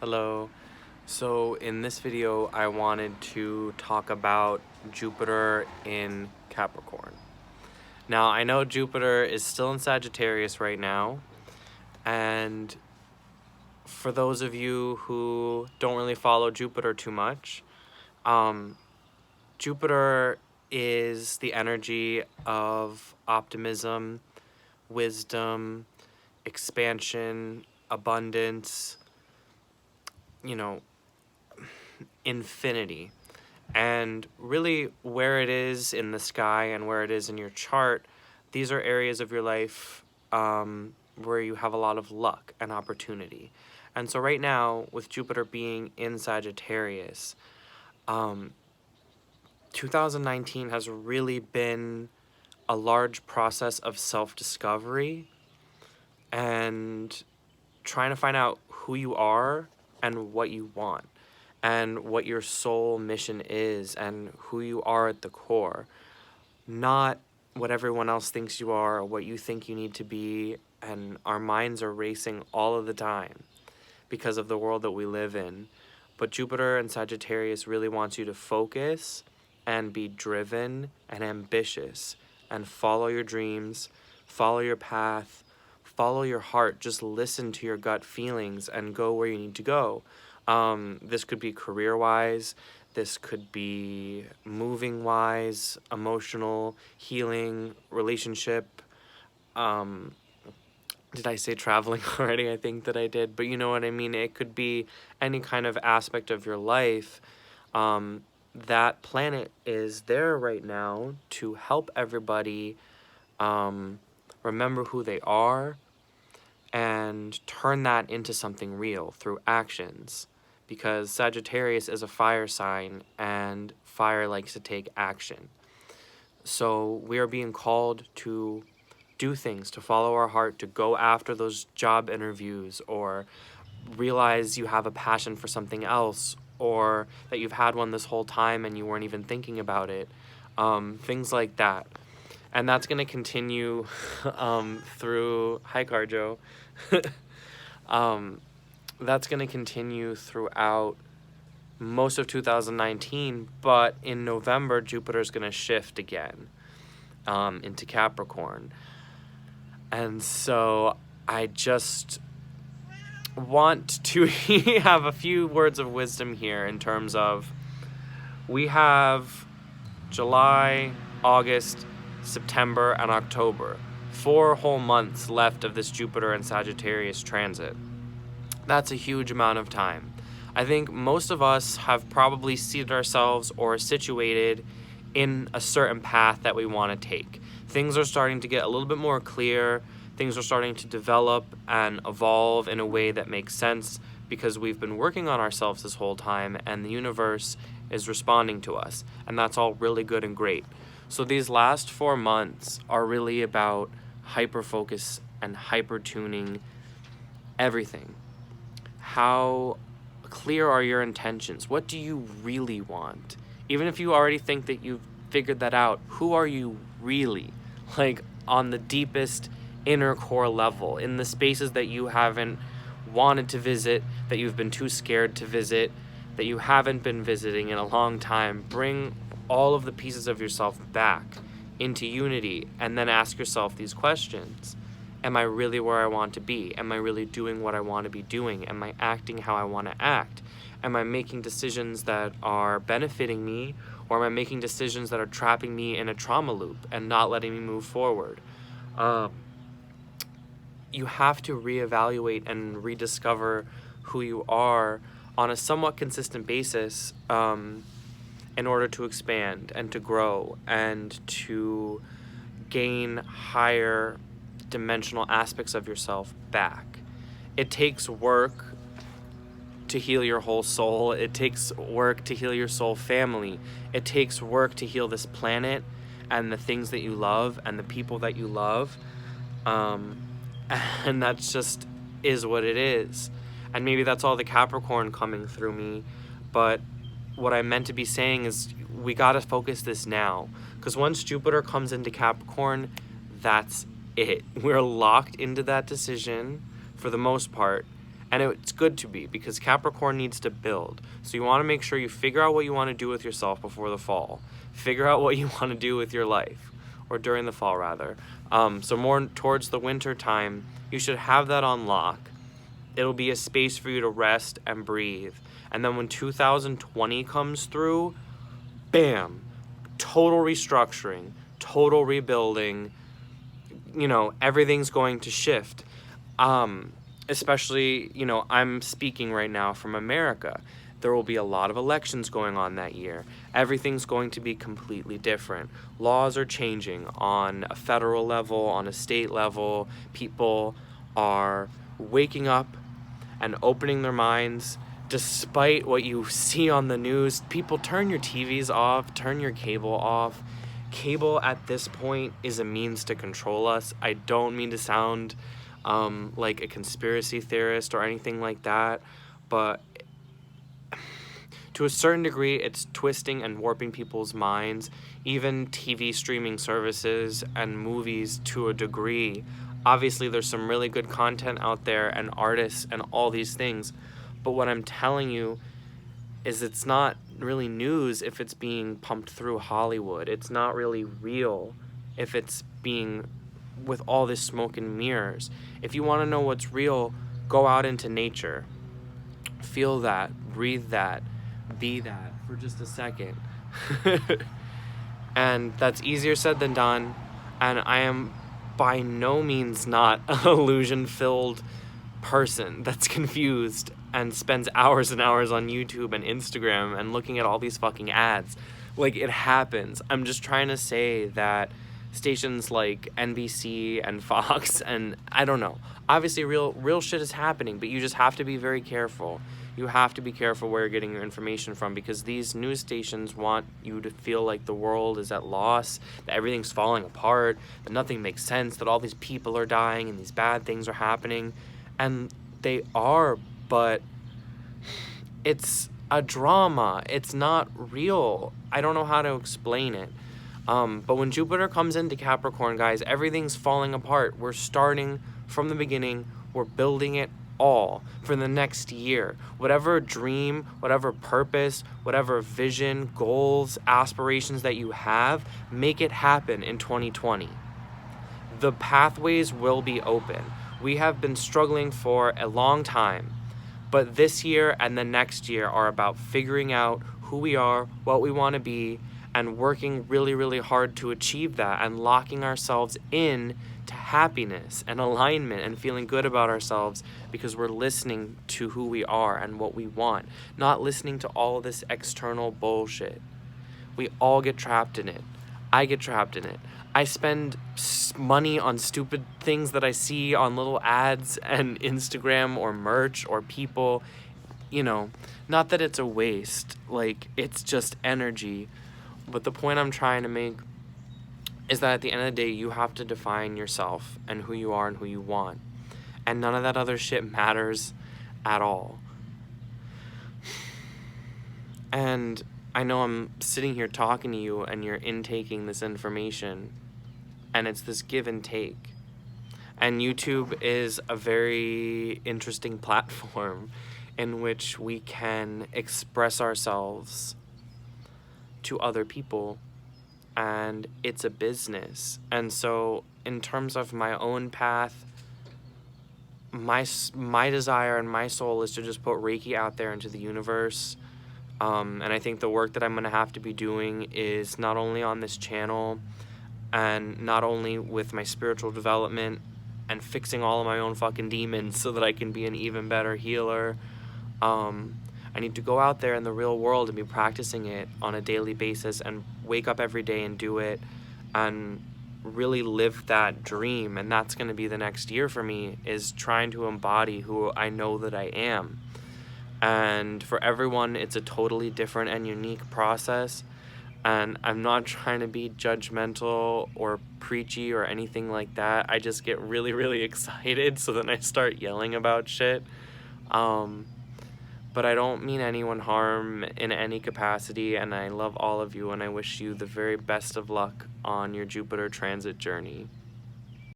Hello. So in this video, I wanted to talk about Jupiter in Capricorn. Now, I know Jupiter is still in Sagittarius right now, and for those of you who don't really follow Jupiter too much, Jupiter is the energy of optimism, wisdom, expansion, abundance, infinity. And really, where it is in the sky and where it is in your chart, these are areas of your life where you have a lot of luck and opportunity. And so right now, with Jupiter being in Sagittarius, 2019 has really been a large process of self-discovery and trying to find out who you are and what you want and what your soul mission is and who you are at the core. Not what everyone else thinks you are or what you think you need to be, and our minds are racing all of the time because of the world that we live in. But Jupiter and Sagittarius really wants you to focus and be driven and ambitious and follow your dreams, follow your path, follow your heart. Just listen to your gut feelings and go where you need to go. This could be career-wise, this could be moving-wise, emotional, healing, relationship. Did I say traveling already? I think that I did, but you know what I mean. It could be any kind of aspect of your life. That planet is there right now to help everybody remember who they are and turn that into something real through actions. Because Sagittarius is a fire sign and fire likes to take action. So we are being called to do things, to follow our heart, to go after those job interviews, or realize you have a passion for something else, or that you've had one this whole time and you weren't even thinking about it. Things like that. And that's going to continue through... Hi, Carjo. That's going to continue throughout most of 2019, but in November, Jupiter's going to shift again into Capricorn. And so I just want to have a few words of wisdom here in terms of we have July, August, September, and October. 4 whole months left of this Jupiter and Sagittarius transit. That's a huge amount of time. I think most of us have probably seated ourselves or situated in a certain path that we want to take. Things are starting to get a little bit more clear. Things are starting to develop and evolve in a way that makes sense because we've been working on ourselves this whole time and the universe is responding to us. And that's all really good and great. So these last 4 months are really about hyper-focus and hyper-tuning everything. How clear are your intentions? What do you really want? Even if you already think that you've figured that out, who are you really? Like on the deepest inner core level, in the spaces that you haven't wanted to visit, that you've been too scared to visit, that you haven't been visiting in a long time. Bring all of the pieces of yourself back into unity and then ask yourself these questions. Am I really where I want to be? Am I really doing what I want to be doing? Am I acting how I want to act? Am I making decisions that are benefiting me, or am I making decisions that are trapping me in a trauma loop and not letting me move forward? You have to reevaluate and rediscover who you are on a somewhat consistent basis in order to expand and to grow and to gain higher dimensional aspects of yourself back. It takes work to heal your whole soul. It takes work to heal your soul family. It takes work to heal this planet and the things that you love and the people that you love. And that just is what it is. And maybe that's all the Capricorn coming through me, but what I meant to be saying is we gotta focus this now, because once Jupiter comes into Capricorn, that's it. We're locked into that decision for the most part, And it's good to be, because Capricorn needs to build. So you want to make sure you figure out what you want to do with yourself before the fall. Figure out what you want to do with your life, or during the fall rather. So more towards the winter time, you should have that on lock. It'll be a space for you to rest and breathe. And then when 2020 comes through, bam, total restructuring, total rebuilding, everything's going to shift. Especially, I'm speaking right now from America. There will be a lot of elections going on that year. Everything's going to be completely different. Laws are changing on a federal level, on a state level. People are waking up and opening their minds. Despite what you see on the news, people, turn your TVs off, turn your cable off. Cable at this point is a means to control us. I don't mean to sound like a conspiracy theorist or anything like that, but to a certain degree, it's twisting and warping people's minds. Even TV streaming services and movies, to a degree. Obviously, there's some really good content out there, and artists and all these things, but what I'm telling you is it's not really news if it's being pumped through Hollywood. It's not really real if it's being with all this smoke and mirrors. If you want to know what's real, go out into nature. Feel that, breathe that, be that for just a second. And that's easier said than done. And I am by no means not an illusion-filled person that's confused and spends hours and hours on YouTube and Instagram and looking at all these fucking ads. Like, it happens. I'm just trying to say that stations like NBC and Fox, and I don't know, obviously real shit is happening, but you just have to be very careful. You have to be careful where you're getting your information from, because these news stations want you to feel like the world is at loss, that everything's falling apart, that nothing makes sense, that all these people are dying and these bad things are happening. And they are, but it's a drama. It's not real. I don't know how to explain it. But when Jupiter comes into Capricorn, guys, everything's falling apart. We're starting from the beginning. We're building it all for the next year. Whatever dream, whatever purpose, whatever vision, goals, aspirations that you have, make it happen in 2020. The pathways will be open. We have been struggling for a long time, but this year and the next year are about figuring out who we are, what we want to be, and working really, really hard to achieve that, and locking ourselves in to happiness and alignment and feeling good about ourselves, because we're listening to who we are and what we want, not listening to all of this external bullshit. We all get trapped in it. I get trapped in it. I spend money on stupid things that I see on little ads and Instagram or merch or people. Not that it's a waste. Like, it's just energy. But the point I'm trying to make is that at the end of the day, you have to define yourself and who you are and who you want. And none of that other shit matters at all. And I know I'm sitting here talking to you and you're intaking this information, and it's this give and take. And YouTube is a very interesting platform in which we can express ourselves to other people, and it's a business. And so in terms of my own path, my desire and my soul is to just put Reiki out there into the universe. And I think the work that I'm going to have to be doing is not only on this channel and not only with my spiritual development and fixing all of my own fucking demons so that I can be an even better healer. I need to go out there in the real world and be practicing it on a daily basis and wake up every day and do it and really live that dream. And that's going to be the next year for me, is trying to embody who I know that I am. And for everyone, it's a totally different and unique process. And I'm not trying to be judgmental or preachy or anything like that. I just get really, really excited, so then I start yelling about shit. But I don't mean anyone harm in any capacity, and I love all of you, and I wish you the very best of luck on your Jupiter transit journey.